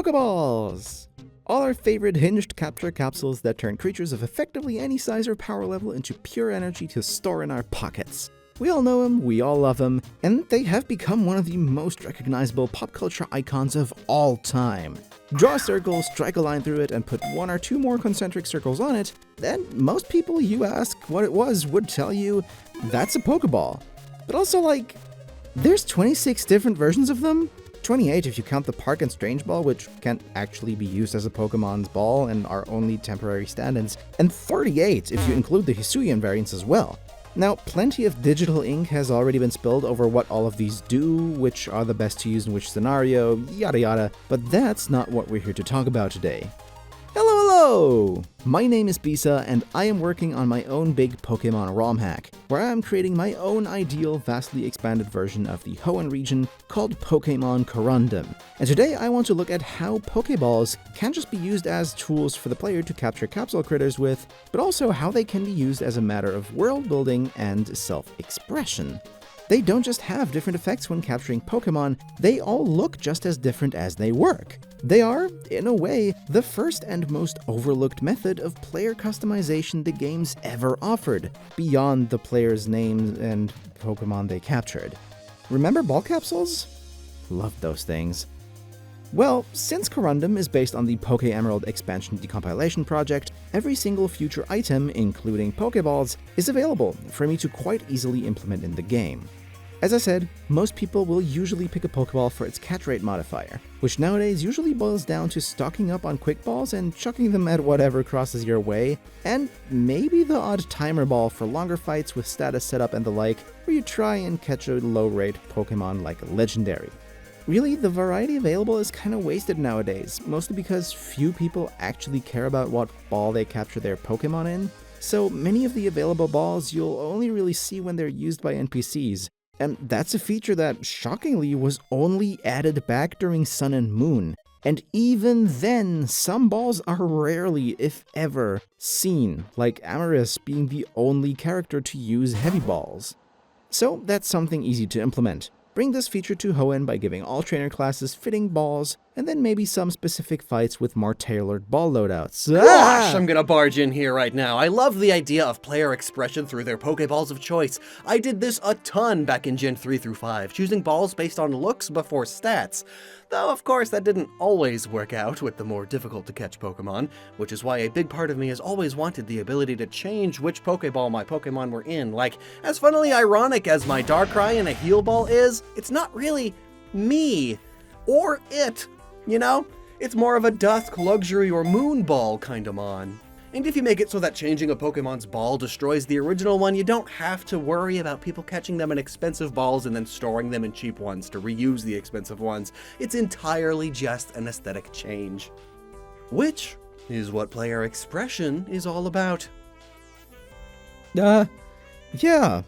Pokeballs! All our favorite hinged capture capsules that turn creatures of effectively any size or power level into pure energy to store in our pockets. We all know them, we all love them, and they have become one of the most recognizable pop culture icons of all time. Draw a circle, strike a line through it, and put one or two more concentric circles on it, then most people you ask what it was would tell you that's a Pokeball. But also, like, there's 26 different versions of them? 28 if you count the Park and Strange Ball, which can't actually be used as a Pokemon's ball and are only temporary stand-ins, and 38 if you include the Hisuian variants as well. Now, plenty of digital ink has already been spilled over what all of these do, which are the best to use in which scenario, yada yada, but that's not what we're here to talk about today. Hello! My name is Bisa, and I am working on my own big Pokemon ROM hack, where I am creating my own ideal, vastly expanded version of the Hoenn region called Pokémon Corundum. And today I want to look at how Pokeballs can just be used as tools for the player to capture capsule critters with, but also how they can be used as a matter of world building and self-expression. They don't just have different effects when capturing Pokemon, they all look just as different as they work. They are, in a way, the first and most overlooked method of player customization the game's ever offered, beyond the player's names and Pokemon they captured. Remember ball capsules? Loved those things. Well, since Corundum is based on the Poke Emerald expansion decompilation project, every single future item, including Pokeballs, is available for me to quite easily implement in the game. As I said, most people will usually pick a Pokeball for its catch rate modifier, which nowadays usually boils down to stocking up on quick balls and chucking them at whatever crosses your way, and maybe the odd timer ball for longer fights with status setup and the like, where you try and catch a low-rate Pokemon like a legendary. Really, the variety available is kinda wasted nowadays, mostly because few people actually care about what ball they capture their Pokemon in, so many of the available balls you'll only really see when they're used by NPCs. And that's a feature that, shockingly, was only added back during Sun and Moon. And even then, some balls are rarely, if ever, seen, like Amarys being the only character to use heavy balls. So that's something easy to implement. Bring this feature to Hoenn by giving all trainer classes fitting balls, and then maybe some specific fights with more tailored ball loadouts. Gosh, I'm gonna barge in here right now. I love the idea of player expression through their Pokeballs of choice. I did this a ton back in Gen 3 through 5, choosing balls based on looks before stats. Though, of course, that didn't always work out with the more difficult-to-catch Pokemon, which is why a big part of me has always wanted the ability to change which Pokeball my Pokemon were in. Like, as funnily ironic as my Darkrai in a Heal Ball is, it's not really me or it, you know? It's more of a Dusk, Luxury, or Moon Ball kind of mon. And if you make it so that changing a Pokemon's ball destroys the original one, you don't have to worry about people catching them in expensive balls and then storing them in cheap ones to reuse the expensive ones. It's entirely just an aesthetic change. Which is what player expression is all about. Yeah.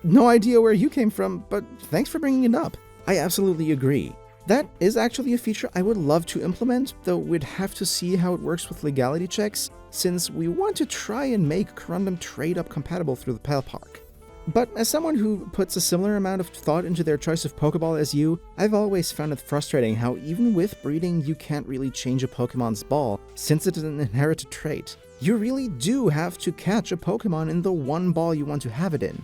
No idea where you came from, but thanks for bringing it up. I absolutely agree. That is actually a feature I would love to implement, though we'd have to see how it works with legality checks, since we want to try and make Corundum trade-up compatible through the Pal Park. But as someone who puts a similar amount of thought into their choice of Pokeball as you, I've always found it frustrating how even with breeding you can't really change a Pokemon's ball, since it is an inherited trait. You really do have to catch a Pokemon in the one ball you want to have it in.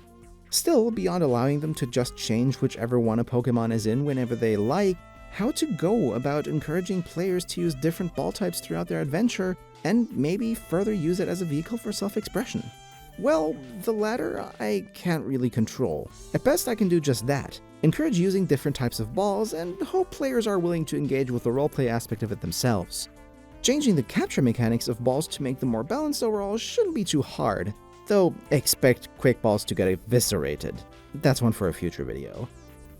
Still, beyond allowing them to just change whichever one a Pokemon is in whenever they like, how to go about encouraging players to use different ball types throughout their adventure, and maybe further use it as a vehicle for self-expression? Well, the latter I can't really control. At best I can do just that, encourage using different types of balls, and hope players are willing to engage with the roleplay aspect of it themselves. Changing the capture mechanics of balls to make them more balanced overall shouldn't be too hard, though expect quick balls to get eviscerated. That's one for a future video.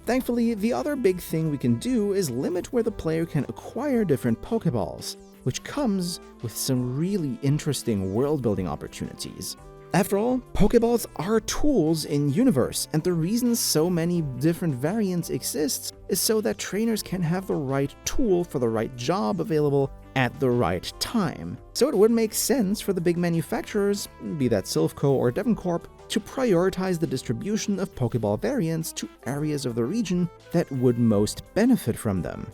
Thankfully, the other big thing we can do is limit where the player can acquire different Pokeballs, which comes with some really interesting world-building opportunities. After all, Pokeballs are tools in universe, and the reason so many different variants exist is so that trainers can have the right tool for the right job available at the right time. So it would make sense for the big manufacturers, be that Silphco or Devoncorp, to prioritize the distribution of Pokeball variants to areas of the region that would most benefit from them.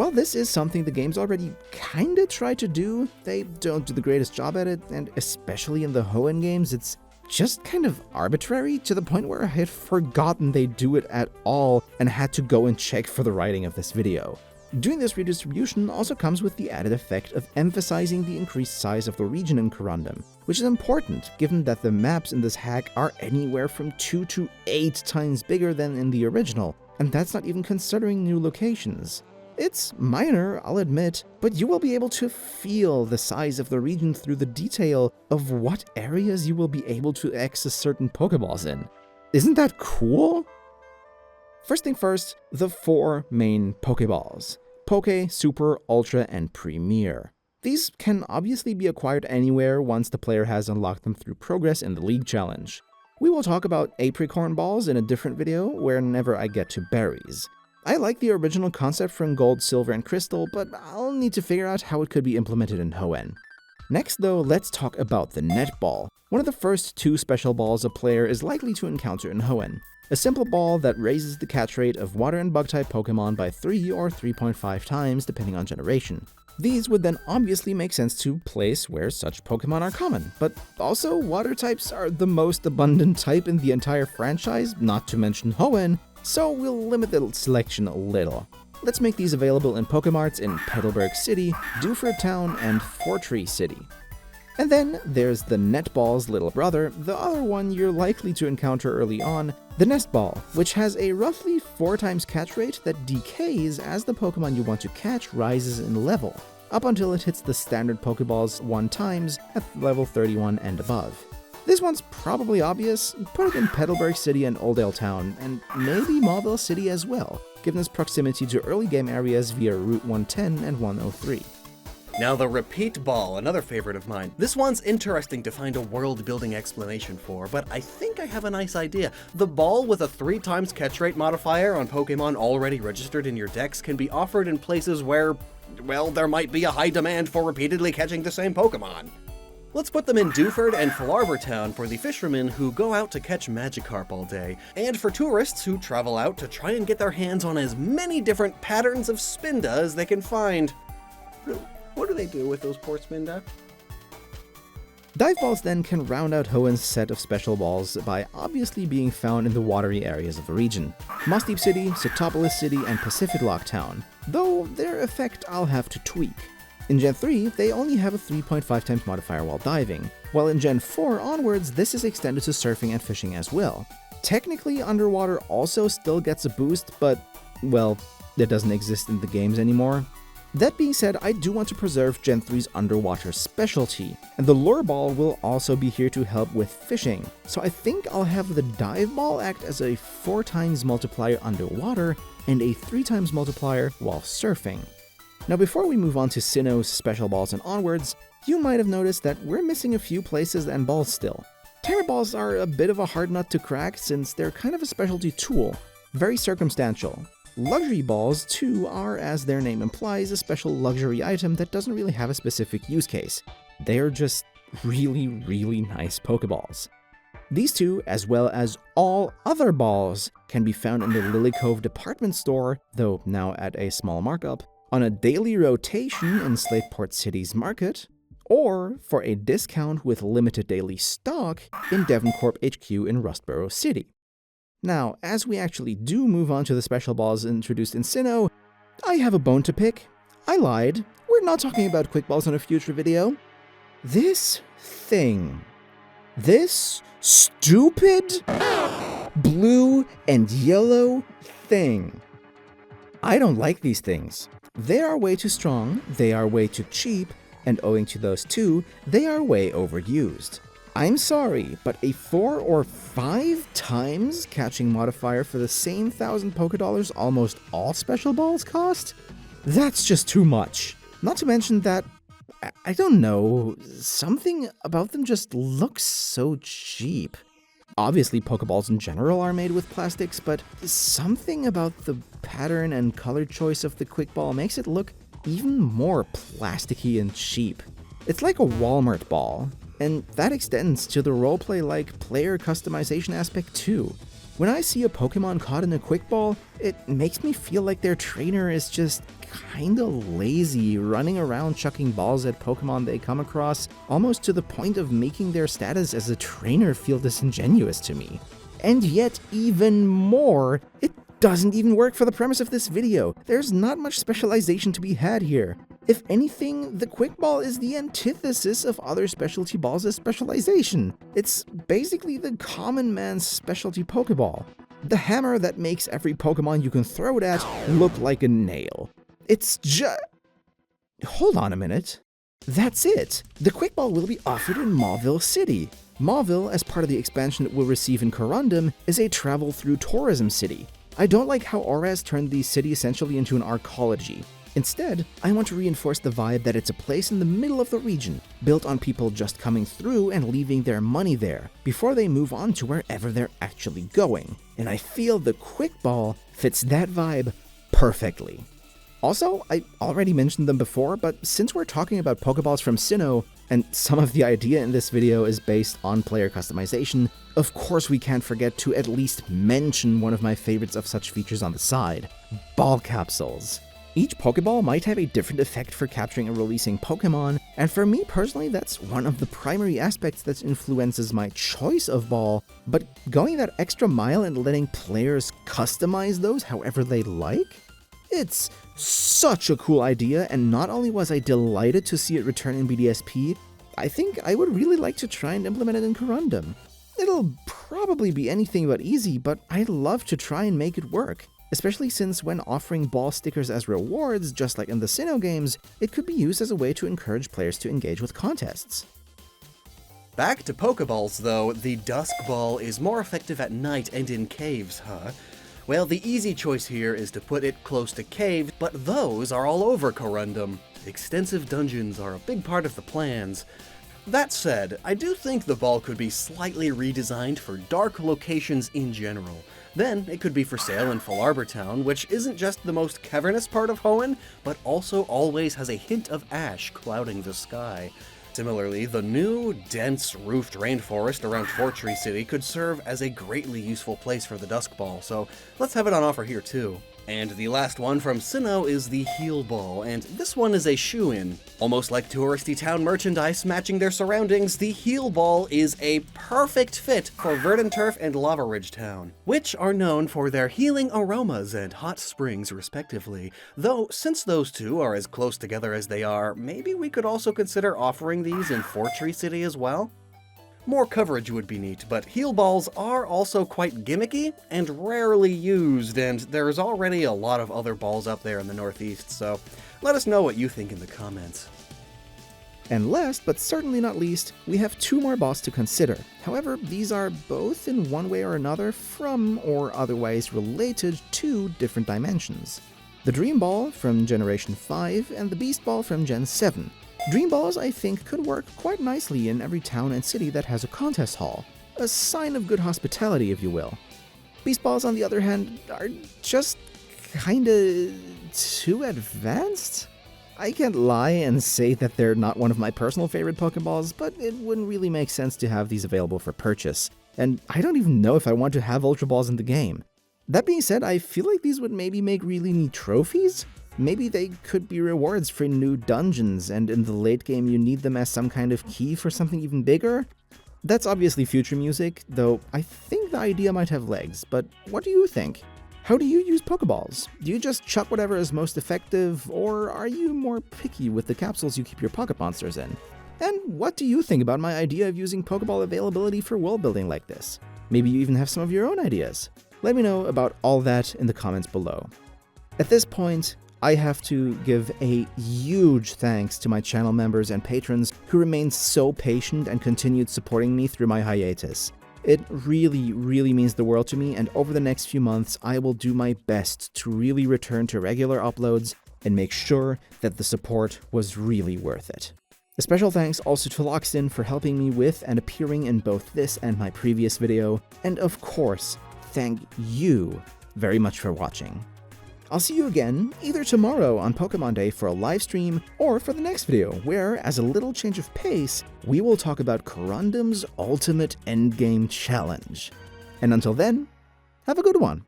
While this is something the games already kinda try to do, they don't do the greatest job at it, and especially in the Hoenn games, it's just kind of arbitrary to the point where I had forgotten they do it at all and had to go and check for the writing of this video. Doing this redistribution also comes with the added effect of emphasizing the increased size of the region in Corundum, which is important given that the maps in this hack are anywhere from 2 to 8 times bigger than in the original, and that's not even considering new locations. It's minor, I'll admit, but you will be able to feel the size of the region through the detail of what areas you will be able to access certain Pokeballs in. Isn't that cool? First thing first, the 4 main Pokeballs: Poke, Super, Ultra, and Premier. These can obviously be acquired anywhere once the player has unlocked them through progress in the League Challenge. We will talk about Apricorn Balls in a different video whenever I get to berries. I like the original concept from Gold, Silver, and Crystal, but I'll need to figure out how it could be implemented in Hoenn. Next though, let's talk about the Net Ball, one of the first 2 special balls a player is likely to encounter in Hoenn. A simple ball that raises the catch rate of water and bug type Pokemon by 3 or 3.5 times depending on generation. These would then obviously make sense to place where such Pokemon are common, but also water types are the most abundant type in the entire franchise, not to mention Hoenn, so we'll limit the selection a little. Let's make these available in Pokemarts in Petalburg City, Dewford Town, and Fortree City. And then there's the Net Ball's little brother, the other one you're likely to encounter early on, the Nest Ball, which has a roughly 4 times catch rate that decays as the Pokemon you want to catch rises in level, up until it hits the standard Pokeballs 1 times at level 31 and above. This one's probably obvious, put it in Petalburg City and Oldale Town, and maybe Mauville City as well, given its proximity to early game areas via Route 110 and 103. Now the Repeat Ball, another favorite of mine. This one's interesting to find a world-building explanation for, but I think I have a nice idea. The ball with a 3 times catch rate modifier on Pokemon already registered in your decks can be offered in places where, well, there might be a high demand for repeatedly catching the same Pokemon. Let's put them in Dewford and Philarber Town for the fishermen who go out to catch Magikarp all day, and for tourists who travel out to try and get their hands on as many different patterns of Spinda as they can find. What do they do with those poor Spinda? Dive Balls then can round out Hoenn's set of special balls by obviously being found in the watery areas of the region. Mossdeep City, Setopolis City, and Pacific Lock Town, though their effect I'll have to tweak. In Gen 3, they only have a 3.5 times modifier while diving, while in Gen 4 onwards this is extended to surfing and fishing as well. Technically, underwater also still gets a boost, but, well, it doesn't exist in the games anymore. That being said, I do want to preserve Gen 3's underwater specialty, and the Lure Ball will also be here to help with fishing, so I think I'll have the Dive Ball act as a 4 times multiplier underwater and a 3 times multiplier while surfing. Now before we move on to Sinnoh's special balls and onwards, you might have noticed that we're missing a few places and balls still. Terra Balls are a bit of a hard nut to crack since they're kind of a specialty tool, very circumstantial. Luxury Balls, too, are, as their name implies, a special luxury item that doesn't really have a specific use case. They're just really, really nice Pokeballs. These two, as well as all other balls, can be found in the Lily Cove department store, though now at a small markup, on a daily rotation in Slateport City's market, or for a discount with limited daily stock in Devoncorp HQ in Rustboro City. Now, as we actually do move on to the special balls introduced in Sinnoh, I have a bone to pick. I lied. We're not talking about quick balls in a future video. This thing. This stupid blue and yellow thing. I don't like these things. They are way too strong, they are way too cheap, and owing to those two, they are way overused. I'm sorry, but a 4 or 5 times catching modifier for the same 1,000 Pokédollars almost all special balls cost? That's just too much. Not to mention that, I don't know, something about them just looks so cheap. Obviously, Pokeballs in general are made with plastics, but something about the pattern and color choice of the Quick Ball makes it look even more plasticky and cheap. It's like a Walmart ball, and that extends to the roleplay-like player customization aspect too. When I see a Pokemon caught in a quick ball, it makes me feel like their trainer is just kinda lazy, running around chucking balls at Pokemon they come across, almost to the point of making their status as a trainer feel disingenuous to me. And yet, even more, it doesn't even work for the premise of this video. There's not much specialization to be had here. If anything, the quick ball is the antithesis of other specialty balls' specialization. It's basically the common man's specialty Pokeball. The hammer that makes every Pokemon you can throw it at look like a nail. It's just... Hold on a minute. That's it. The quick ball will be offered in Mauville City. Mauville, as part of the expansion it will receive in Corundum, is a travel-through tourism city. I don't like how Auras turned the city essentially into an arcology. Instead, I want to reinforce the vibe that it's a place in the middle of the region, built on people just coming through and leaving their money there, before they move on to wherever they're actually going. And I feel the quick ball fits that vibe perfectly. Also, I already mentioned them before, but since we're talking about Pokeballs from Sinnoh, and some of the idea in this video is based on player customization, of course we can't forget to at least mention one of my favorites of such features on the side: ball capsules. Each Pokeball might have a different effect for capturing and releasing Pokemon, and for me personally that's one of the primary aspects that influences my choice of ball, but going that extra mile and letting players customize those however they like? It's such a cool idea, and not only was I delighted to see it return in BDSP, I think I would really like to try and implement it in Corundum. It'll probably be anything but easy, but I'd love to try and make it work. Especially since when offering ball stickers as rewards, just like in the Sinnoh games, it could be used as a way to encourage players to engage with contests. Back to Pokeballs though, the Dusk Ball is more effective at night and in caves, huh? Well, the easy choice here is to put it close to caves, but those are all over Corundum. Extensive dungeons are a big part of the plans. That said, I do think the ball could be slightly redesigned for dark locations in general. Then it could be for sale in Fallarbor Town, which isn't just the most cavernous part of Hoenn, but also always has a hint of ash clouding the sky. Similarly, the new, dense, roofed rainforest around Fortree City could serve as a greatly useful place for the Dusk Ball, so let's have it on offer here too. And the last one from Sinnoh is the Heal Ball, and this one is a shoe-in. Almost like touristy town merchandise matching their surroundings, the Heal Ball is a perfect fit for Verdant Turf and Lava Ridge Town, which are known for their healing aromas and hot springs respectively. Though, since those two are as close together as they are, maybe we could also consider offering these in Fortree City as well? More coverage would be neat, but heal balls are also quite gimmicky and rarely used, and there's already a lot of other balls up there in the Northeast, so let us know what you think in the comments. And last, but certainly not least, we have two more balls to consider. However, these are both in one way or another from or otherwise related to different dimensions. The Dream Ball from Generation 5 and the Beast Ball from Gen 7. Dream Balls, I think, could work quite nicely in every town and city that has a contest hall. A sign of good hospitality, if you will. Beast Balls, on the other hand, are just kinda too advanced? I can't lie and say that they're not one of my personal favorite Pokeballs, but it wouldn't really make sense to have these available for purchase. And I don't even know if I want to have Ultra Balls in the game. That being said, I feel like these would maybe make really neat trophies? Maybe they could be rewards for new dungeons, and in the late game you need them as some kind of key for something even bigger? That's obviously future music, though I think the idea might have legs, but what do you think? How do you use Pokeballs? Do you just chuck whatever is most effective, or are you more picky with the capsules you keep your Pocket Monsters in? And what do you think about my idea of using Pokeball availability for world building like this? Maybe you even have some of your own ideas. Let me know about all that in the comments below. At this point, I have to give a huge thanks to my channel members and patrons who remained so patient and continued supporting me through my hiatus. It really, really means the world to me, and over the next few months, I will do my best to really return to regular uploads and make sure that the support was really worth it. A special thanks also to Lockstin for helping me with and appearing in both this and my previous video, and of course, thank you very much for watching. I'll see you again either tomorrow on Pokemon Day for a live stream or for the next video where, as a little change of pace, we will talk about Corundum's Ultimate Endgame Challenge. And until then, Have a good one.